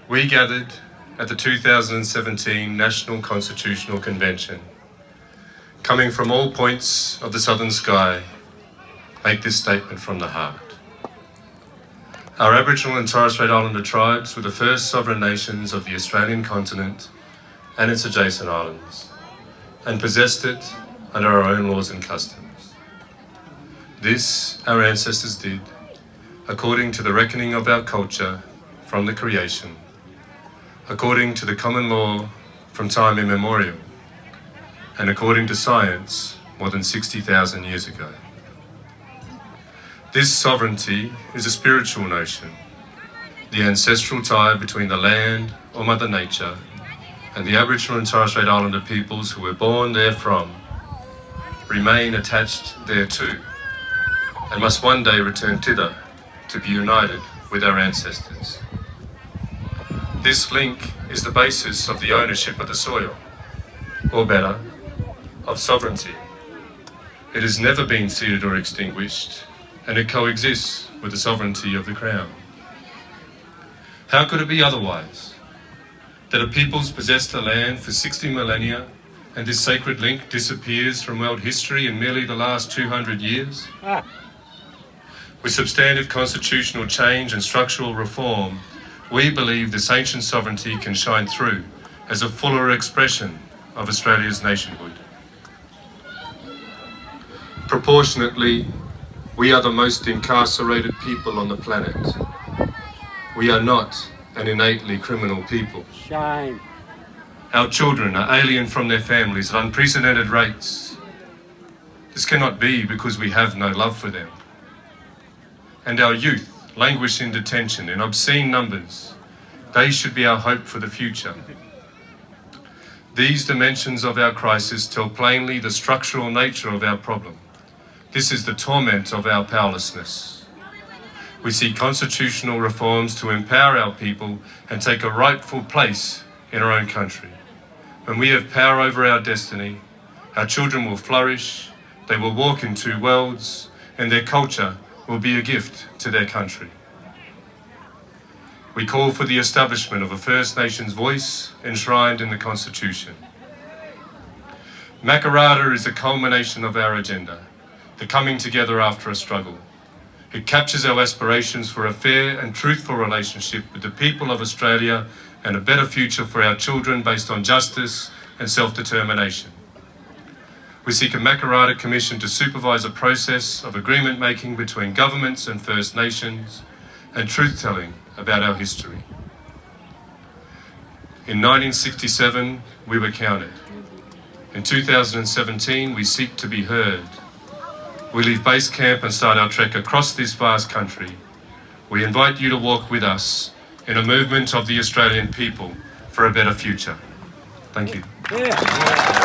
we gathered at the 2017 National Constitutional Convention, coming from all points of the southern sky, make this statement from the heart. Our Aboriginal and Torres Strait Islander tribes were the first sovereign nations of the Australian continent and its adjacent islands, and possessed it under our own laws and customs. This our ancestors did, according to the reckoning of our culture from the creation, according to the common law from time immemorial, and according to science more than 60,000 years ago. This sovereignty is a spiritual notion, the ancestral tie between the land or Mother Nature and the Aboriginal and Torres Strait Islander peoples who were born therefrom, remain attached thereto, and must one day return thither to be united with our ancestors. This link is the basis of the ownership of the soil, or better, of sovereignty. It has never been ceded or extinguished, and it coexists with the sovereignty of the Crown. How could it be otherwise? That a people's possessed the land for 60 millennia, and this sacred link disappears from world history in merely the last 200 years? With substantive constitutional change and structural reform, we believe this ancient sovereignty can shine through as a fuller expression of Australia's nationhood. Proportionately, we are the most incarcerated people on the planet. We are not an innately criminal people. Shame. Our children are alien from their families at unprecedented rates. This cannot be because we have no love for them. And our youth languish in detention in obscene numbers. They should be our hope for the future. These dimensions of our crisis tell plainly the structural nature of our problem. This is the torment of our powerlessness. We see constitutional reforms to empower our people and take a rightful place in our own country. When we have power over our destiny, our children will flourish, they will walk in two worlds, and their culture will be a gift to their country. We call for the establishment of a First Nations voice enshrined in the Constitution. Makarrata is the culmination of our agenda, the coming together after a struggle. It captures our aspirations for a fair and truthful relationship with the people of Australia and a better future for our children based on justice and self-determination. We seek a Makarrata Commission to supervise a process of agreement making between governments and First Nations and truth-telling about our history. In 1967, we were counted. In 2017, we seek to be heard. We leave base camp and start our trek across this vast country. We invite you to walk with us in a movement of the Australian people for a better future. Thank you. Yeah.